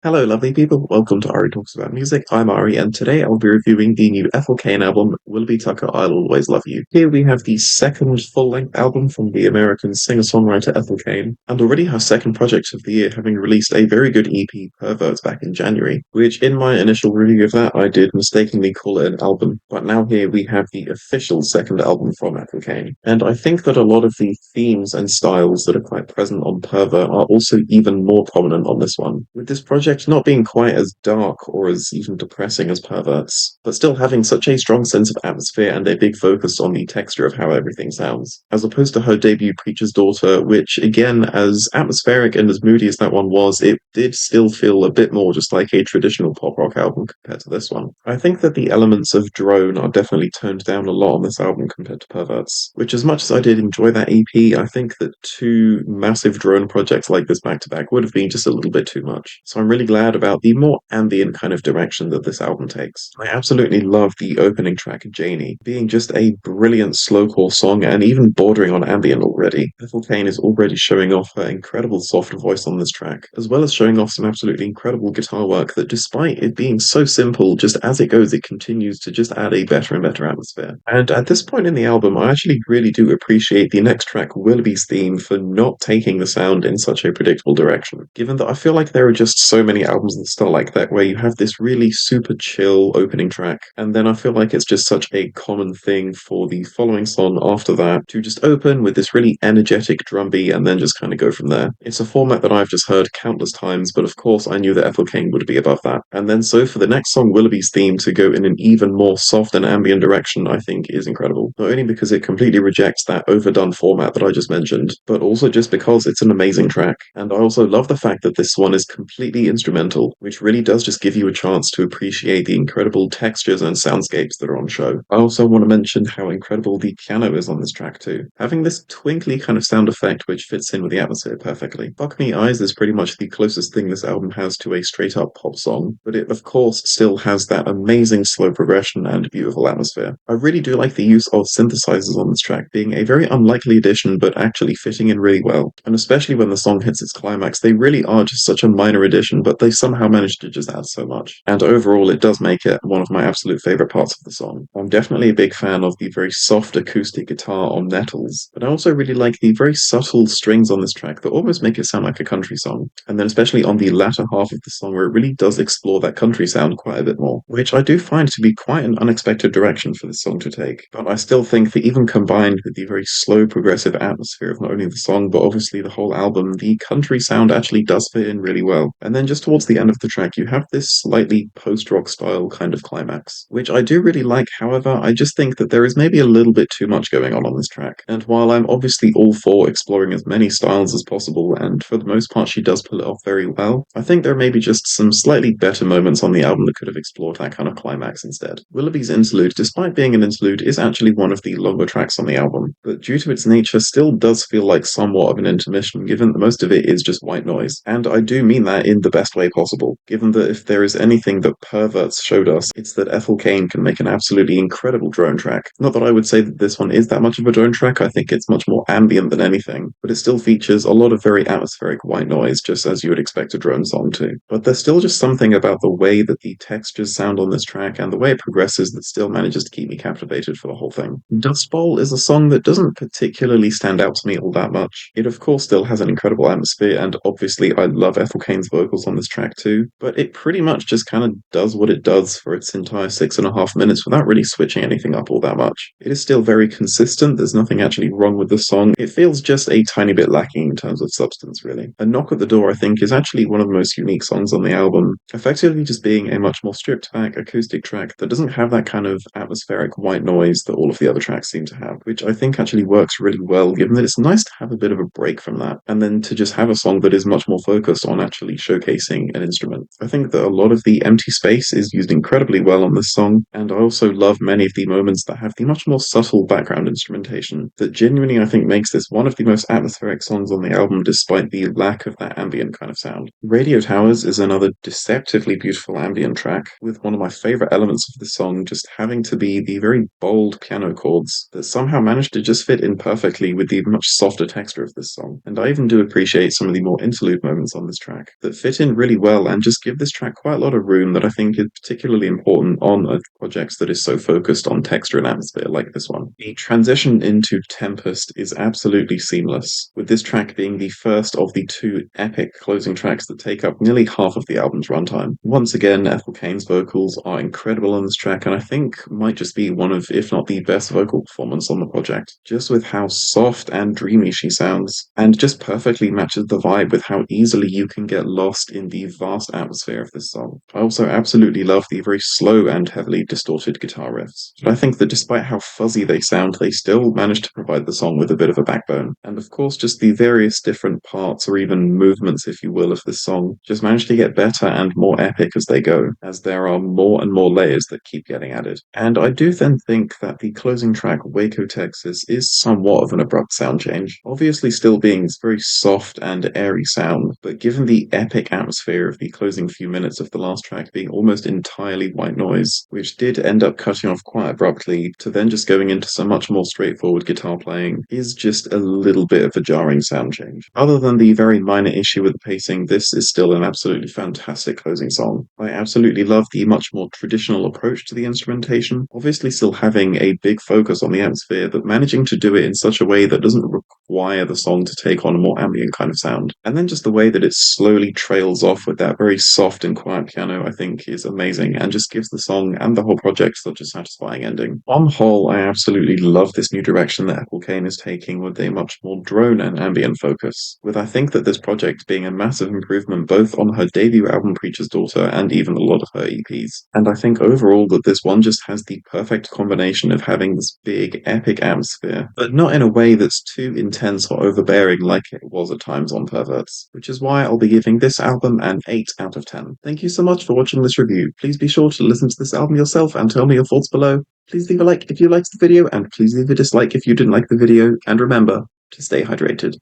Hello, lovely people. Welcome to Ari Talks About Music. I'm Ari, and today I'll be reviewing the new Ethel Cain album, Willoughby Tucker, I'll Always Love You. Here we have the second full-length album from the American singer-songwriter Ethel Cain, and already her second project of the year, having released a very good EP, Perverts, back in January, which in my initial review of that, I did mistakenly call it an album, but now here we have the official second album from Ethel Cain. And I think that a lot of the themes and styles that are quite present on Pervert are also even more prominent on this one, with this project not being quite as dark or as even depressing as Perverts, but still having such a strong sense of atmosphere and a big focus on the texture of how everything sounds, as opposed to her debut Preacher's Daughter, which, again, as atmospheric and as moody as that one was, it did still feel a bit more just like a traditional pop rock album compared to this one. I think that the elements of drone are definitely toned down a lot on this album compared to Perverts, which, as much as I did enjoy that EP, I think that two massive drone projects like this back to back would have been just a little bit too much. So I'm really glad about the more ambient kind of direction that this album takes. I absolutely love the opening track, Janie, being just a brilliant slowcore song and even bordering on ambient already. Ethel Cain is already showing off her incredible soft voice on this track, as well as showing off some absolutely incredible guitar work that, despite it being so simple, just as it goes, it continues to just add a better and better atmosphere. And at this point in the album, I actually really do appreciate the next track, Willoughby's theme, for not taking the sound in such a predictable direction, given that I feel like there are just so many albums that start like that, where you have this really super chill opening track, and then I feel like it's just such a common thing for the following song after that to just open with this really energetic drum beat and then just kind of go from there. It's a format that I've just heard countless times, but of course I knew that Ethel Cain would be above that. And then so for the next song, Willoughby's theme, to go in an even more soft and ambient direction, I think is incredible. Not only because it completely rejects that overdone format that I just mentioned, but also just because it's an amazing track. And I also love the fact that this one is completely instrumental, which really does just give you a chance to appreciate the incredible textures and soundscapes that are on show. I also want to mention how incredible the piano is on this track too, having this twinkly kind of sound effect which fits in with the atmosphere perfectly. Fuck Me Eyes is pretty much the closest thing this album has to a straight up pop song, but it of course still has that amazing slow progression and beautiful atmosphere. I really do like the use of synthesizers on this track, being a very unlikely addition but actually fitting in really well, and especially when the song hits its climax, they really are just such a minor addition, but they somehow managed to just add so much. And overall, it does make it one of my absolute favorite parts of the song. I'm definitely a big fan of the very soft acoustic guitar on Nettles, but I also really like the very subtle strings on this track that almost make it sound like a country song. And then especially on the latter half of the song, where it really does explore that country sound quite a bit more, which I do find to be quite an unexpected direction for this song to take. But I still think that even combined with the very slow progressive atmosphere of not only the song, but obviously the whole album, the country sound actually does fit in really well. And then just towards the end of the track, you have this slightly post-rock style kind of climax, which I do really like. However, I just think that there is maybe a little bit too much going on this track. And while I'm obviously all for exploring as many styles as possible, and for the most part she does pull it off very well, I think there may be just some slightly better moments on the album that could have explored that kind of climax instead. Willoughby's interlude, despite being an interlude, is actually one of the longer tracks on the album, but due to its nature still does feel like somewhat of an intermission, given that most of it is just white noise. And I do mean that in the best way possible, given that if there is anything that Perverts showed us, it's that Ethel Cain can make an absolutely incredible drone track. Not that I would say that this one is that much of a drone track, I think it's much more ambient than anything, but it still features a lot of very atmospheric white noise, just as you would expect a drone song to. But there's still just something about the way that the textures sound on this track and the way it progresses that still manages to keep me captivated for the whole thing. Dust Bowl is a song that doesn't particularly stand out to me all that much. It of course still has an incredible atmosphere, and obviously I love Ethel Cain's vocals on this track too, but it pretty much just kind of does what it does for its entire 6.5 minutes without really switching anything up all that much. It is still very consistent, there's nothing actually wrong with the song, it feels just a tiny bit lacking in terms of substance really. A Knock at the Door, I think, is actually one of the most unique songs on the album, effectively just being a much more stripped back acoustic track that doesn't have that kind of atmospheric white noise that all of the other tracks seem to have, which I think actually works really well, given that it's nice to have a bit of a break from that, and then to just have a song that is much more focused on actually showcasing an instrument. I think that a lot of the empty space is used incredibly well on this song, and I also love many of the moments that have the much more subtle background instrumentation that genuinely I think makes this one of the most atmospheric songs on the album, despite the lack of that ambient kind of sound. Radio Towers is another deceptively beautiful ambient track, with one of my favorite elements of the song just having to be the very bold piano chords that somehow manage to just fit in perfectly with the much softer texture of this song. And I even do appreciate some of the more interlude moments on this track that fit in in really well and just give this track quite a lot of room that I think is particularly important on a project that is so focused on texture and atmosphere like this one. The transition into Tempest is absolutely seamless, with this track being the first of the two epic closing tracks that take up nearly half of the album's runtime. Once again, Ethel Cain's vocals are incredible on this track, and I think might just be one of, if not the best vocal performance on the project, just with how soft and dreamy she sounds, and just perfectly matches the vibe with how easily you can get lost in the vast atmosphere of this song. I also absolutely love the very slow and heavily distorted guitar riffs, but I think that despite how fuzzy they sound, they still manage to provide the song with a bit of a backbone. And of course, just the various different parts, or even movements, if you will, of this song just manage to get better and more epic as they go, as there are more and more layers that keep getting added. And I do then think that the closing track, Waco, Texas, is somewhat of an abrupt sound change, obviously still being this very soft and airy sound, but given the epic atmosphere of the closing few minutes of the last track being almost entirely white noise, which did end up cutting off quite abruptly to then just going into some much more straightforward guitar playing, is just a little bit of a jarring sound change. Other than the very minor issue with the pacing, this is still an absolutely fantastic closing song. I absolutely love the much more traditional approach to the instrumentation, obviously still having a big focus on the atmosphere, but managing to do it in such a way that doesn't require the song to take on a more ambient kind of sound. And then just the way that it slowly trails off with that very soft and quiet piano, I think is amazing, and just gives the song and the whole project such a satisfying ending. On the whole, I absolutely love this new direction that Ethel Cain is taking with a much more drone and ambient focus, with I think that this project being a massive improvement both on her debut album Preacher's Daughter and even a lot of her EPs. And I think overall that this one just has the perfect combination of having this big epic atmosphere, but not in a way that's too intense or overbearing like it was at times on Perverts, which is why I'll be giving this album an 8 out of 10. Thank you so much for watching this review. Please be sure to listen to this album yourself and tell me your thoughts below. Please leave a like if you liked the video, and please leave a dislike if you didn't like the video, and remember to stay hydrated.